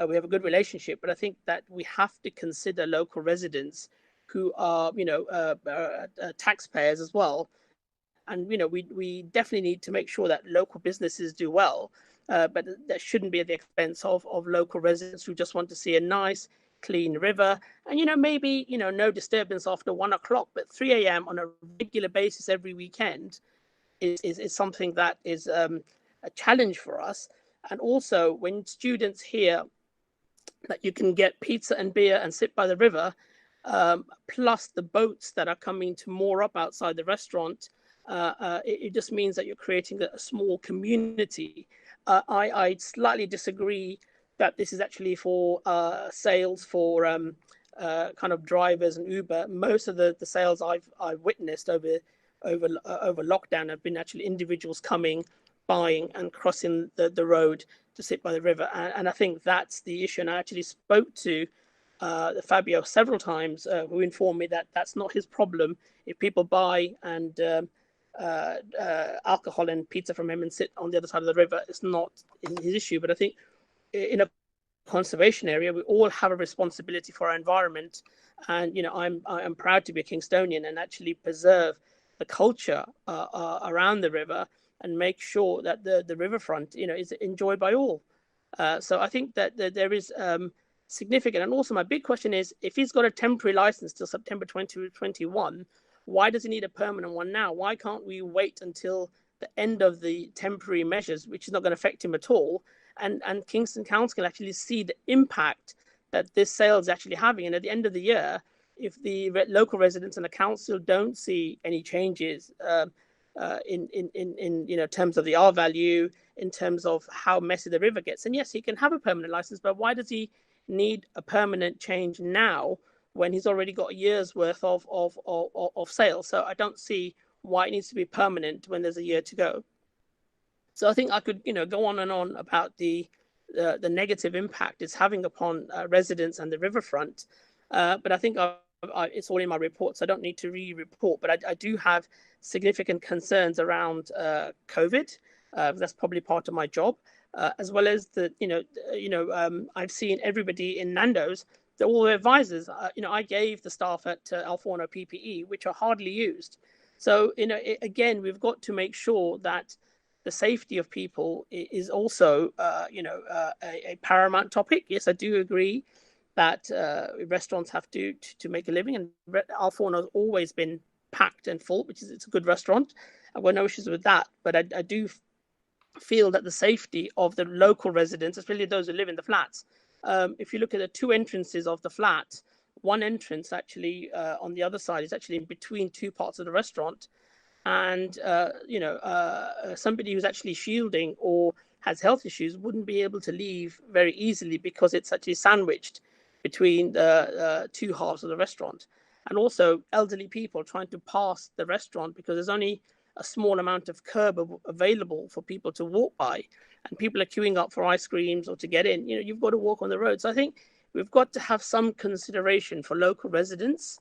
We have a good relationship, but I think that we have to consider local residents who are taxpayers as well. And we definitely need to make sure that local businesses do well, but that shouldn't be at the expense of local residents who just want to see a nice, clean river. And maybe no disturbance after 1 o'clock, but 3 a.m. on a regular basis every weekend is something that is a challenge for us. And also, when students hear that you can get pizza and beer and sit by the river, plus the boats that are coming to moor up outside the restaurant, it just means that you're creating a small community. I slightly disagree that this is actually for sales for kind of drivers and Uber. Most of the sales I've witnessed over lockdown have been actually individuals coming, buying, and crossing the road to sit by the river. And I think that's the issue. And I actually spoke to Fabio several times, who informed me that that's not his problem. If people buy and alcohol and pizza from him and sit on the other side of the river, it's not his issue. But I think in a conservation area, we all have a responsibility for our environment. And I'm proud to be a Kingstonian and actually preserve the culture around the river and make sure that the riverfront is enjoyed by all. So I think that there is significant. And also my big question is, if he's got a temporary license till September 2021, why does he need a permanent one now? Why can't we wait until the end of the temporary measures, which is not going to affect him at all, and Kingston Council can actually see the impact that this sale is actually having? And at the end of the year, if the local residents and the council don't see any changes in terms of the R value, in terms of how messy the river gets, and yes, he can have a permanent license, but why does he need a permanent change now when he's already got a year's worth of sales? So I don't see why it needs to be permanent when there's a year to go. So I think I could go on and on about the negative impact it's having upon residents and the riverfront, but I think it's all in my report, so I don't need to re-report. But I do have significant concerns around COVID. That's probably part of my job, as well as I've seen everybody in Nando's. They're all advisors. I gave the staff at Alforno PPE, which are hardly used. So again, we've got to make sure that the safety of people is also a paramount topic. Yes, I do agree that restaurants have to make a living, and Alforno has always been packed and full, it's a good restaurant. I've got no issues with that, but I do feel that the safety of the local residents, especially those who live in the flats, if you look at the two entrances of the flat, one entrance actually on the other side is actually in between two parts of the restaurant, and somebody who's actually shielding or has health issues wouldn't be able to leave very easily because it's actually sandwiched between the two halves of the restaurant. And also elderly people trying to pass the restaurant because there's only a small amount of curb available for people to walk by, and people are queuing up for ice creams or to get in. You've got to walk on the road. So I think we've got to have some consideration for local residents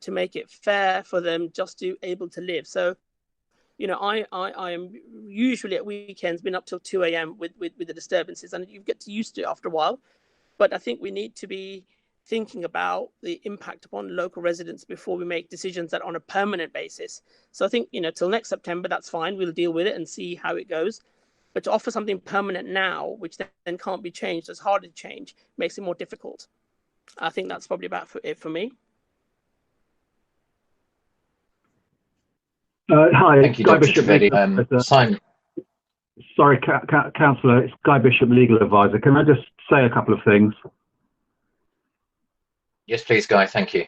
to make it fair for them just to able to live. So, I am usually at weekends been up till 2 a.m. with the disturbances, and you get used to it after a while. But I think we need to be thinking about the impact upon local residents before we make decisions that on a permanent basis. So I think, till next September, that's fine. We'll deal with it and see how it goes. But to offer something permanent now, which then can't be changed, it's harder to change, makes it more difficult. I think that's probably about it for me. Hi, Thank you, Guy Dr. Bishop. Trivedi. Simon. Sorry, Councillor, it's Guy Bishop, Legal Advisor. Can I just say a couple of things? Yes, please, Guy. Thank you.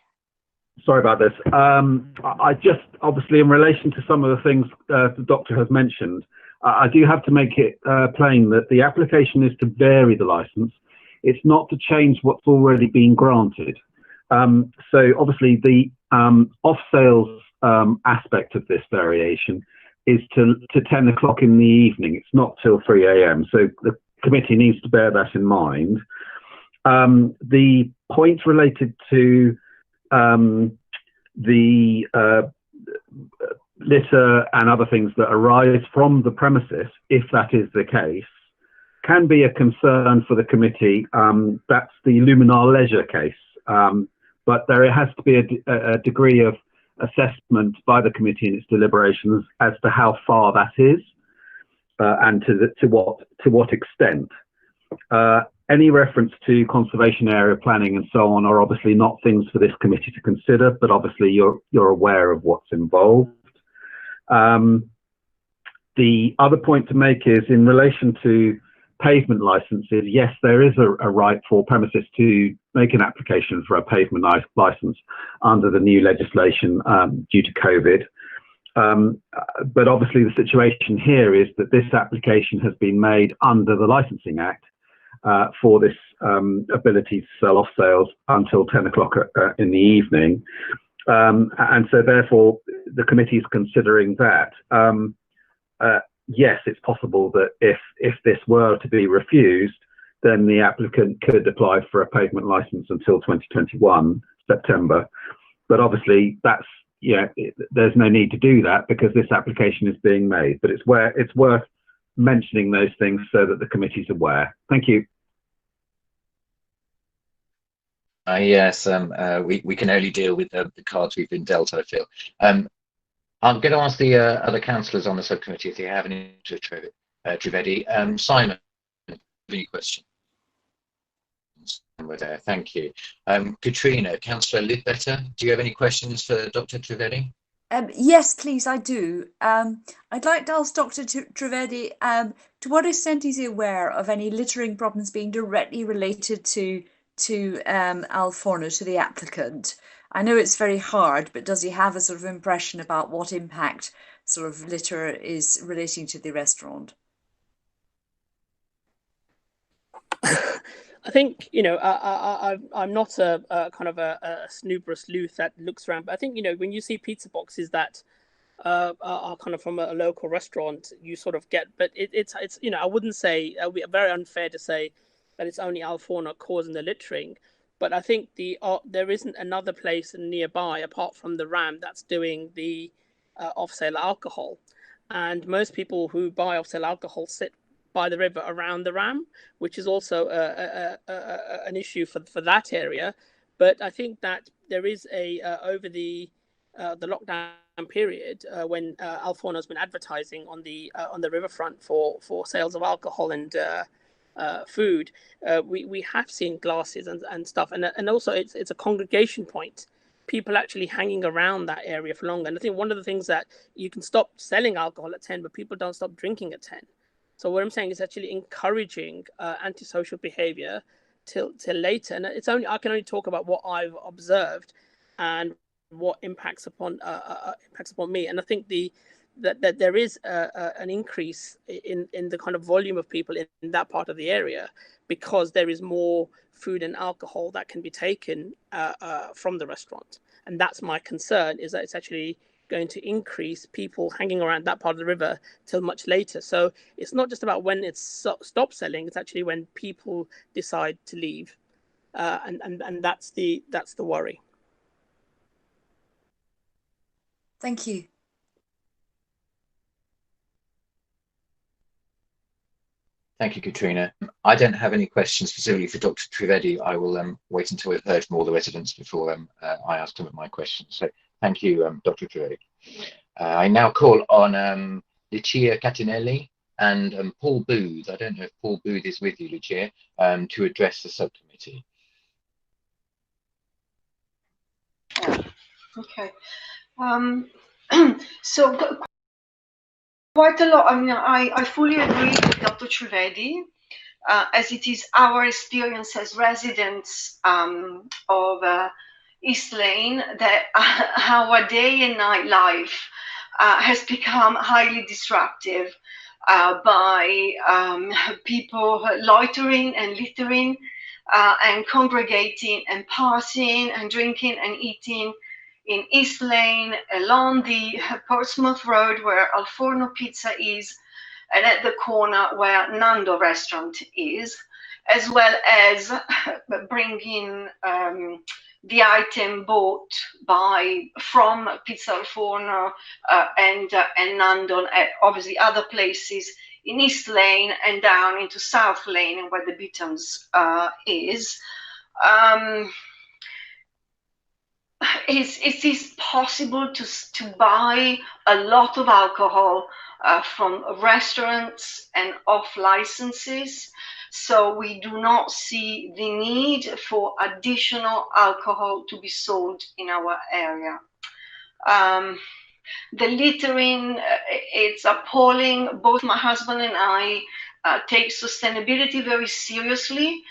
Sorry about this. I just, obviously, in relation to some of the things the doctor has mentioned, I do have to make it plain that the application is to vary the licence. It's not to change what's already been granted. So obviously the off-sales aspect of this variation is to 10 o'clock in the evening. It's not till 3 a.m. So the committee needs to bear that in mind. The point related to the litter and other things that arise from the premises, if that is the case, can be a concern for the committee. That's the Luminar Leisure case. But there has to be a degree of assessment by the committee in its deliberations as to how far that is and to what extent. Any reference to conservation area planning and so on are obviously not things for this committee to consider, but obviously you're aware of what's involved. The other point to make is in relation to pavement licenses. Yes, there is a right for premises to make an application for a pavement license under the new legislation due to COVID. But obviously the situation here is that this application has been made under the Licensing Act for this ability to sell off sales until 10 o'clock in the evening. And so therefore the committee is considering that. Yes, it's possible that if this were to be refused, then the applicant could apply for a pavement license until 2021 September. But obviously that's, there's no need to do that because this application is being made. But it's worth mentioning those things so that the committee's aware. Thank you. Yes, we can only deal with the cards we've been dealt, I feel. I'm going to ask the other councillors on the subcommittee if they have any to Trivedi. Simon, any questions? We're there. Thank you. Katrina, Councillor Lidbetter, do you have any questions for Dr. Trivedi? Yes, please, I do. I'd like to ask Dr. Trivedi to what extent is he aware of any littering problems being directly related to Al Forno, to the applicant? I know it's very hard, but does he have a sort of impression about what impact sort of litter is relating to the restaurant? I think, I'm not a kind of a snooper sleuth that looks around, but I think, when you see pizza boxes that are kind of from a local restaurant, you sort of get, but it's I wouldn't say, it would be very unfair to say that it's only Al Forno causing the littering. But I think there isn't another place nearby apart from the Ram that's doing the off-sale alcohol. And most people who buy off-sale alcohol sit by the river around the Ram, which is also an issue for that area. But I think that there is over the lockdown period when Al Forno has been advertising on the riverfront for sales of alcohol and food, we have seen glasses and stuff, and also it's a congregation point. People actually hanging around that area for longer. And I think one of the things that you can stop selling alcohol at 10, but people don't stop drinking at 10. So what I'm saying is actually encouraging antisocial behaviour till later. And I can only talk about what I've observed and what impacts upon me. And I think that there is an increase in the kind of volume of people in that part of the area because there is more food and alcohol that can be taken from the restaurant. And that's my concern, is that it's actually going to increase people hanging around that part of the river till much later. So it's not just about when it's stopped selling, it's actually when people decide to leave. And that's the worry. Thank you. Thank you, Katrina. I don't have any questions specifically for Dr. Trivedi. I will wait until we've heard from all the residents before I ask them my questions. So thank you, Dr. Trivedi. I now call on Lucia Catinelli and Paul Booth. I don't know if Paul Booth is with you, Lucia, to address the subcommittee. Okay. So quite a lot. I mean, I fully agree with Dr. Trivedi, as it is our experience as residents of East Lane that our day and night life has become highly disruptive by people loitering and littering and congregating and partying and drinking and eating in East Lane, along the Portsmouth Road where Al Forno Pizza is, and at the corner where Nando Restaurant is, as well as bringing the item bought from Pizza Al Forno and Nando, and obviously other places in East Lane and down into South Lane, where the Beatons is. It is possible to buy a lot of alcohol from restaurants and off licenses, so we do not see the need for additional alcohol to be sold in our area. The littering, it's appalling. Both my husband and I take sustainability very seriously,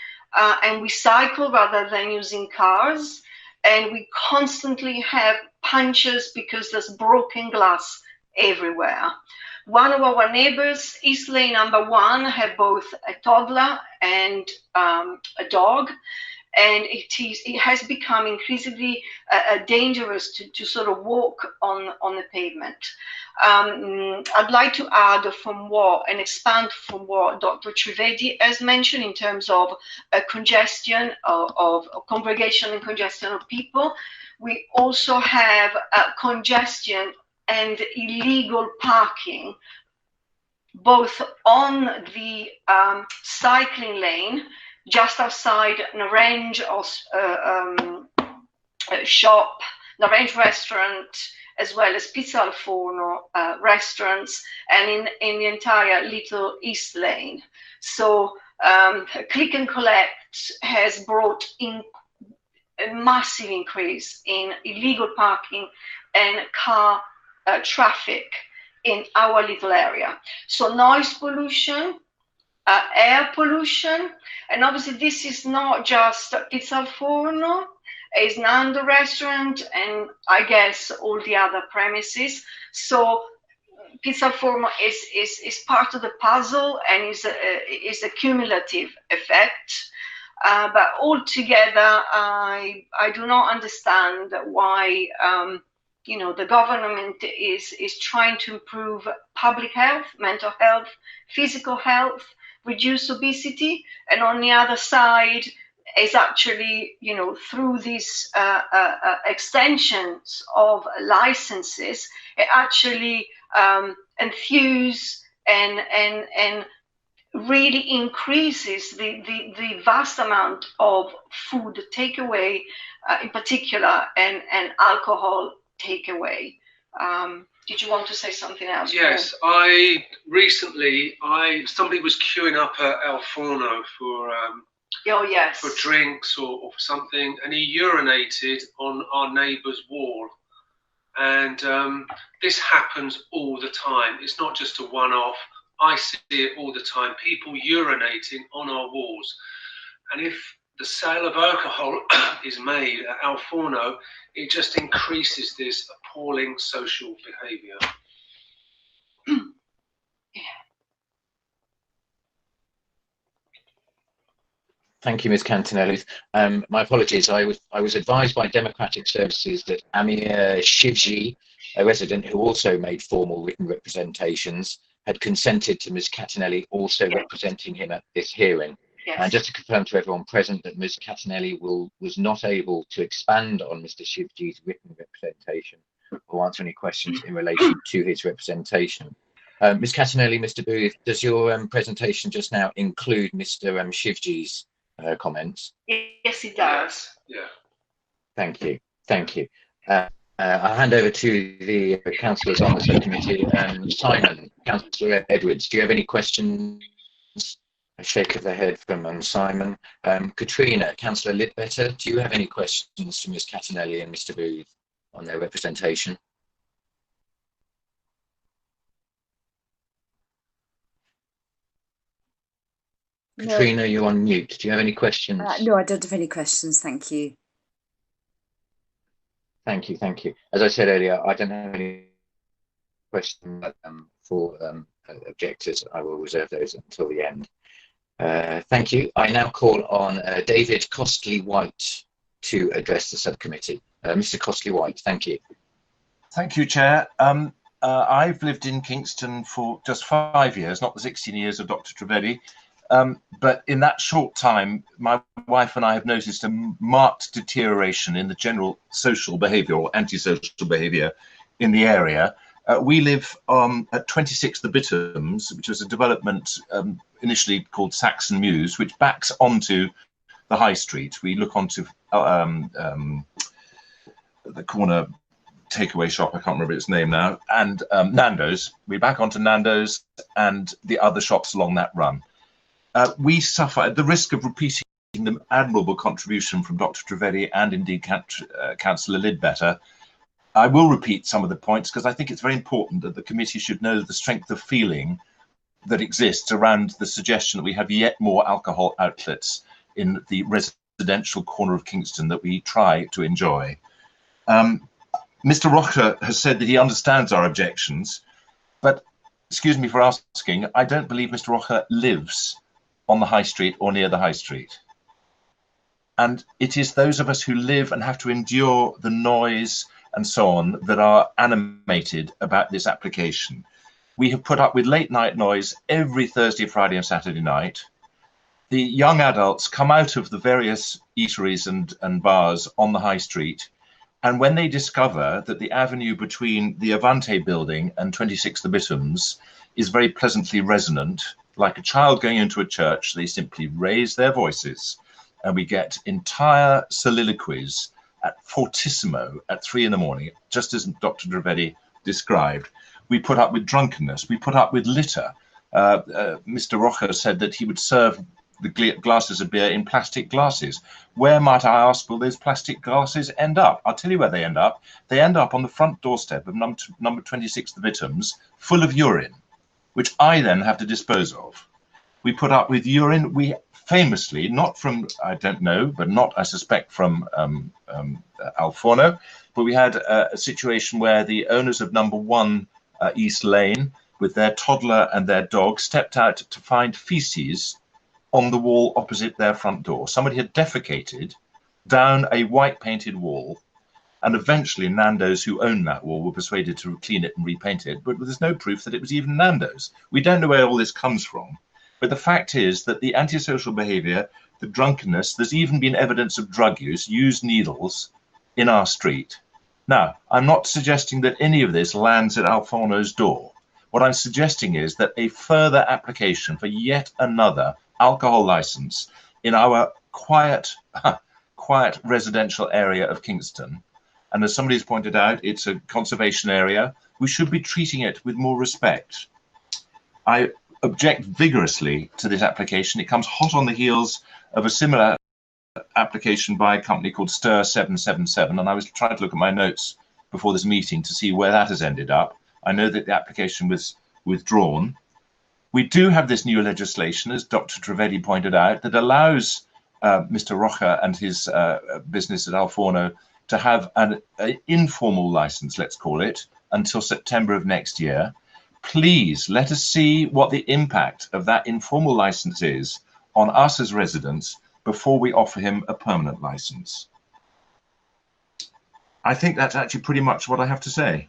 and we cycle rather than using cars. And we constantly have punctures because there's broken glass everywhere. One of our neighbors, East Lane number 1, had both a toddler and a dog, and it has become increasingly dangerous to sort of walk on the pavement. I'd like to add from what and expand from what Dr. Trivedi has mentioned in terms of congestion of congregation and congestion of people. We also have congestion and illegal parking, both on the cycling lane just outside Naranj shop, Naranj restaurant, as well as Pizza Al Forno restaurants, and in the entire Little East Lane. So click and collect has brought in a massive increase in illegal parking and car traffic in our little area. So noise pollution, air pollution, and obviously this is not just Pizza Al Forno, it's Nando restaurant, and I guess all the other premises. So Pizza Al Forno is part of the puzzle and is a cumulative effect. But altogether, I do not understand why the government is trying to improve public health, mental health, physical health, reduce obesity, and on the other side is actually, through these extensions of licenses, it actually enthuse and really increases the vast amount of food takeaway, in particular, and alcohol takeaway. Did you want to say something else? Yes, somebody was queuing up at Al Forno for for drinks or for something, and he urinated on our neighbour's wall. And this happens all the time. It's not just a one-off. I see it all the time. People urinating on our walls. And if the sale of alcohol is made at Al Forno, it just increases this appalling social behaviour. Thank you, Ms. Cantinelli. My apologies. I was advised by Democratic Services that Amir Shivji, a resident who also made formal written representations, had consented to Ms. Catinelli also representing him at this hearing. Yes. And just to confirm to everyone present that Ms. Catinelli was not able to expand on Mr. Shivji's written representation or answer any questions in relation to his representation. Ms. Catanelli, Mr. Booth, does your presentation just now include Mr. Shivji's comments? Yes, it does. Yeah. Thank you. Thank you. I'll hand over to the councillors on the subcommittee. Simon, Councillor Edwards, do you have any questions? A shake of the head from Simon. Katrina, Councillor Lidbetter, do you have any questions for Ms. Catanelli and Mr. Booth on their representation? No. Katrina, you're on mute. Do you have any questions? No, I don't have any questions. Thank you. Thank you. Thank you. As I said earlier, I don't have any questions for objectors. I will reserve those until the end. Thank you. I now call on David Costley-White to address the subcommittee. Mr. Costley-White, thank you. Thank you, Chair. I've lived in Kingston for just 5 years, not the 16 years of Dr. Trivedi. But in that short time, my wife and I have noticed a marked deterioration in the general social behaviour or antisocial behaviour in the area. We live at 26 The Bitterns, which was a development initially called Saxon Mews, which backs onto the high street. We look onto the corner takeaway shop, I can't remember its name now, and Nando's. We back onto Nando's and the other shops along that run. We suffer at the risk of repeating the admirable contribution from Dr. Trivedi and indeed Councillor Lidbetter. I will repeat some of the points because I think it's very important that the committee should know the strength of feeling that exists around the suggestion that we have yet more alcohol outlets in the residential corner of Kingston that we try to enjoy. Mr. Rocha has said that he understands our objections, but excuse me for asking, I don't believe Mr. Rocha lives on the high street or near the high street. And it is those of us who live and have to endure the noise and so on that are animated about this application. We have put up with late night noise every Thursday, Friday and Saturday night. The young adults come out of the various eateries and bars on the high street, and when they discover that the avenue between the Avante building and 26 The Bitterns is very pleasantly resonant, like a child going into a church, they simply raise their voices and we get entire soliloquies at fortissimo at 3 in the morning, just as Dr. Trivedi described. We put up with drunkenness, we put up with litter. Mr. Rocha said that he would serve the glasses of beer in plastic glasses. Where, might I ask, will those plastic glasses end up? I'll tell you where they end up. They end up on the front doorstep of number 26 The Bitterns, full of urine, which I then have to dispose of. We put up with urine, we famously, not from, I don't know, but not, I suspect, from Alforno, but we had a situation where the owners of number 1 East Lane, with their toddler and their dog, stepped out to find feces on the wall opposite their front door. Somebody had defecated down a white painted wall, and eventually Nando's, who owned that wall, were persuaded to clean it and repaint it, but there's no proof that it was even Nando's. We don't know where all this comes from, but the fact is that the antisocial behaviour, the drunkenness, there's even been evidence of drug use, used needles in our street. Now, I'm not suggesting that any of this lands at Alforno's door. What I'm suggesting is that a further application for yet another alcohol licence in our quiet residential area of Kingston, and as somebody's pointed out, it's a conservation area, we should be treating it with more respect. I object vigorously to this application. It comes hot on the heels of a similar application by a company called Stir 777, and I was trying to look at my notes before this meeting to see where that has ended up. I know that the application was withdrawn. We do have this new legislation, as Dr. Trivedi pointed out, that allows Mr. Rocha and his business at Alforno to have an informal license, let's call it, until September of next year. Please let us see what the impact of that informal license is on us as residents before we offer him a permanent license. I think that's actually pretty much what I have to say.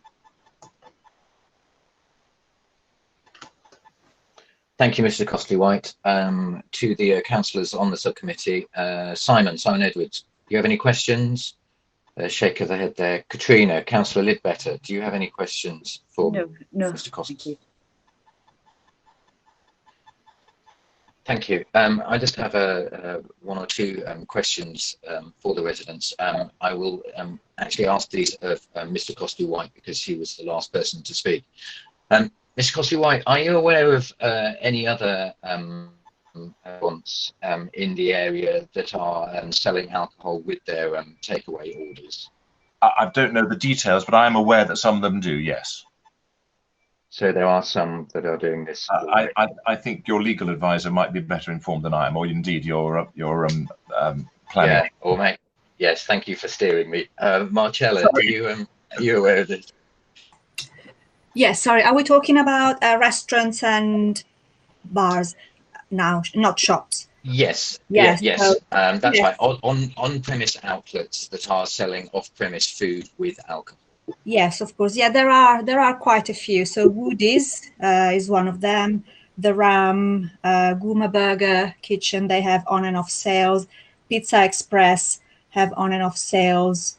Thank you, Mr. Costley-White. To the councillors on the subcommittee, Simon Edwards, do you have any questions? Shake of the head there. Katrina, Councillor Lidbetter, do you have any questions for No, Mr. Costley? Thank you. Thank you. I just have one or two questions for the residents. I will actually ask these of Mr. Costley-White because he was the last person to speak. Mr. Costley-White, are you aware of any other restaurants in the area that are selling alcohol with their takeaway orders? I don't know the details, but I am aware that some of them do, yes. So there are some that are doing this. I think your legal advisor might be better informed than I am, or indeed your planning. Yeah, or mate. Yes, thank you for steering me. Marcella, are you aware of this? Yes, sorry. Are we talking about restaurants and bars now, not shops? Yes. Yes. Yes. So, that's yes. right. On-premise outlets that are selling off-premise food with alcohol. Yes, of course. Yeah, there are quite a few. So Woody's is one of them. The Ram, Gourmet Burger Kitchen, they have on and off sales. Pizza Express have on and off sales.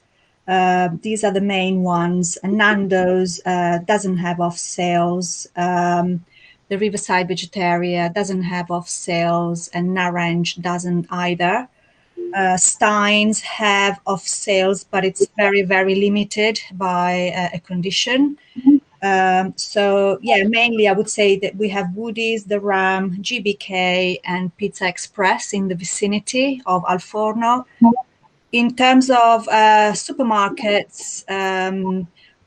These are the main ones. And Nando's doesn't have off sales. The Riverside Vegetaria doesn't have off sales, and Naranj doesn't either. Steins have off sales, but it's very, very limited by a condition. So yeah, mainly I would say that we have Woody's, the Ram, GBK, and Pizza Express in the vicinity of Al Forno. In terms of supermarkets,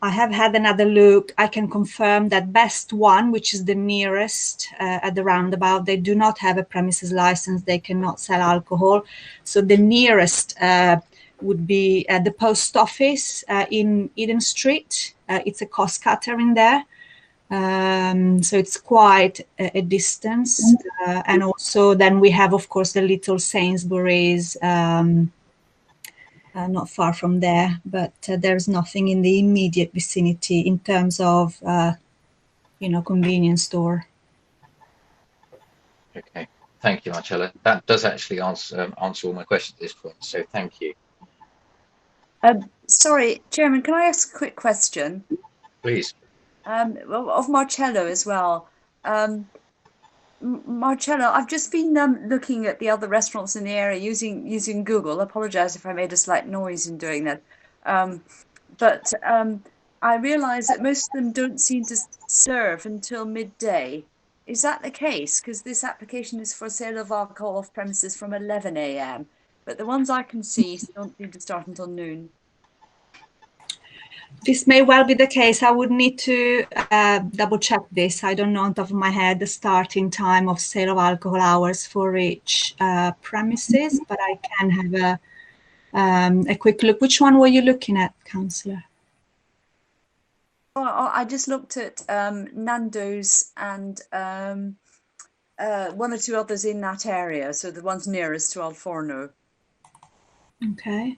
I have had another look. I can confirm that Best One, which is the nearest at the roundabout, they do not have a premises license. They cannot sell alcohol. So the nearest would be the post office in Eden Street. It's a cost cutter in there. So it's quite a distance. And also then we have, of course, the little Sainsbury's, not far from there, but there's nothing in the immediate vicinity in terms of, convenience store. Okay, thank you, Marcella. That does actually answer all my questions at this point, so thank you. Sorry, Chairman, can I ask a quick question? Please. Of Marcello as well. Marcello, I've just been looking at the other restaurants in the area using Google. I apologize if I made a slight noise in doing that. But I realize that most of them don't seem to serve until midday. Is that the case? Because this application is for sale of alcohol off premises from 11 a.m. But the ones I can see don't seem to start until noon. This may well be the case. I would need to double check this. I don't know on top of my head the starting time of sale of alcohol hours for each premises, but I can have a quick look. Which one were you looking at, Councillor? Oh, I just looked at Nando's and one or two others in that area. So the ones nearest to Al Forno. Okay.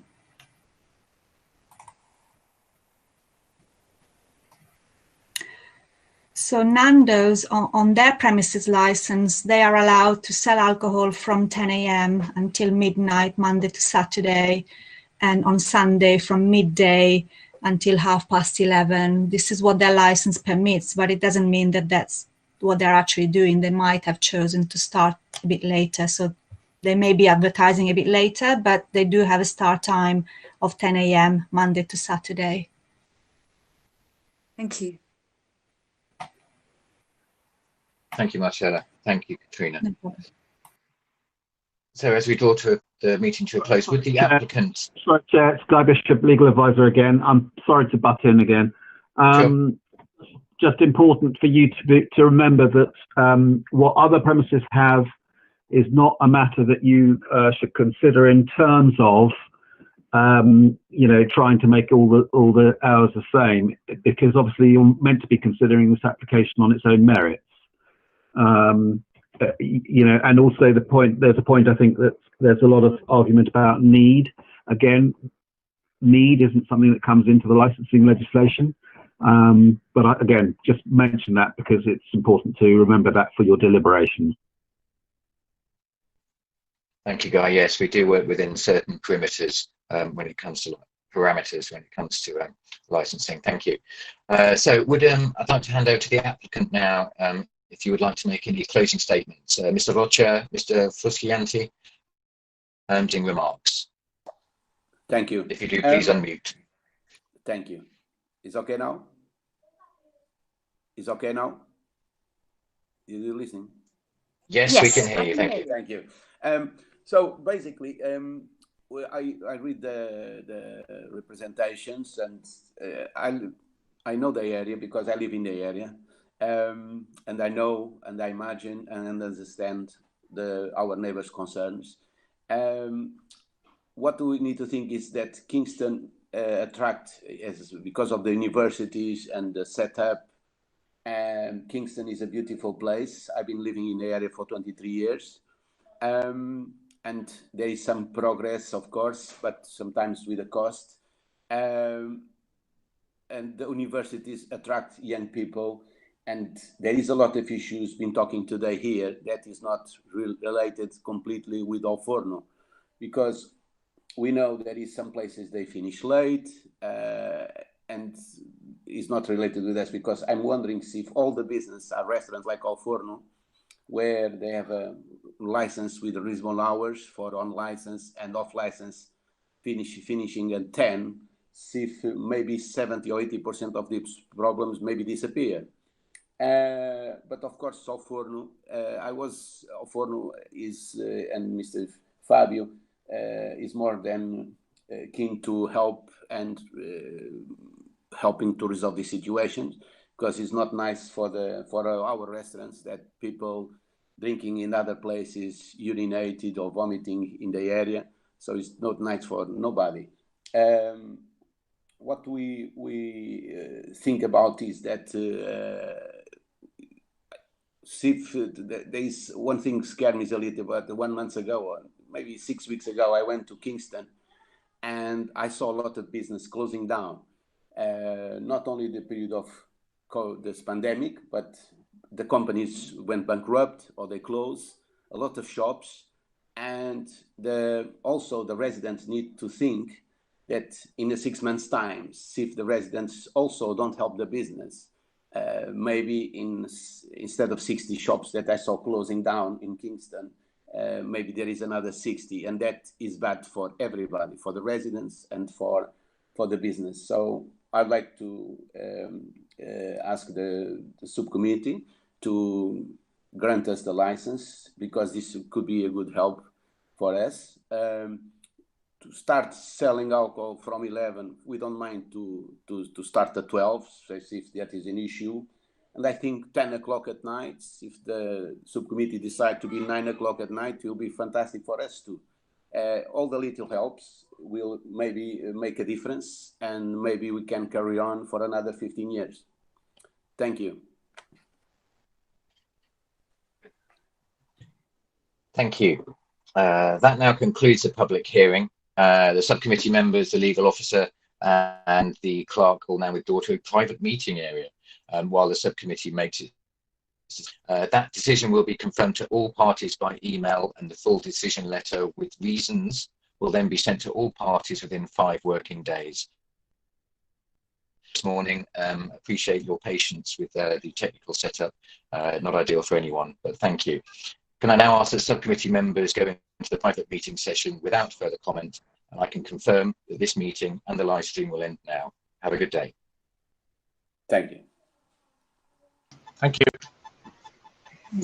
So Nando's on their premises license, they are allowed to sell alcohol from 10 a.m. until midnight, Monday to Saturday, and on Sunday from midday until 11:30. This is what their license permits, but it doesn't mean that that's what they're actually doing. They might have chosen to start a bit later. So they may be advertising a bit later, but they do have a start time of 10 a.m. Monday to Saturday. Thank you. Thank you, Marcella. Thank you, Katrina. So as we draw to the meeting to a close, would the applicant... Sorry, Chair, it's Guy Bishop, Legal Advisor again. I'm sorry to butt in again. Sure. Just important for you to remember that what other premises have is not a matter that you should consider in terms of trying to make all the hours the same, because obviously you're meant to be considering this application on its own merits. And also there's a point, I think, that there's a lot of argument about need. Again, need isn't something that comes into the licensing legislation. But again, just mention that because it's important to remember that for your deliberations. Thank you, Guy. Yes, we do work within certain perimeters when it comes to parameters, when it comes to licensing. Thank you. So I'd like to hand over to the applicant now. if you would like to make any closing statements. Mr. Rocha, Mr. Frusciante, closing remarks. Thank you. If you do, please unmute. Thank you. Is okay now? Is okay now? You listening? Yes, we can hear you. Thank you. Thank you. So basically, I read the representations, and I know the area because I live in the area, and I know and I imagine and understand our neighbors' concerns. What we need to think is that Kingston because of the universities and the setup. And Kingston is a beautiful place. I've been living in the area for 23 years. And there is some progress, of course, but sometimes with a cost. And the universities attract young people. And there is a lot of issues been talking today here that is not related completely with Alforno, because we know there is some places they finish late, and is not related with us, because I'm wondering if all the business are restaurants like Alforno, where they have a license with reasonable hours for on license and off license finishing at 10, see if maybe 70 or 80% of these problems maybe disappear. But of course, Alforno is, and Mr. Fabio is more than keen to help and helping to resolve the situation, because it's not nice for our restaurants that people drinking in other places urinated or vomiting in the area. So it's not nice for nobody. What we think about is that there is one thing scared me a little bit. 1 month ago, or maybe 6 weeks ago, I went to Kingston and I saw a lot of business closing down. Not only the period of this pandemic, but the companies went bankrupt or they closed, a lot of shops. And also the residents need to think that in a 6 months' time, see if the residents also don't help the business. Maybe instead of 60 shops that I saw closing down in Kingston, maybe there is another 60, and that is bad for everybody, for the residents and for the business. So I'd like to ask the subcommittee to grant us the license, because this could be a good help for us. To start selling alcohol from 11, we don't mind to start at 12, so if that is an issue. And I think 10 o'clock at night, if the subcommittee decide to be 9 o'clock at night, it will be fantastic for us too. All the little helps will maybe make a difference, and maybe we can carry on for another 15 years. Thank you. Thank you. That now concludes the public hearing. The subcommittee members, the legal officer, and the clerk will now withdraw to a private meeting area while the subcommittee makes it. That decision will be confirmed to all parties by email, and the full decision letter with reasons will then be sent to all parties within 5 working days. This morning, appreciate your patience with the technical setup. Not ideal for anyone, but thank you. Can I now ask the subcommittee members go into the private meeting session without further comment, and I can confirm that this meeting and the live stream will end now. Have a good day. Thank you. Thank you.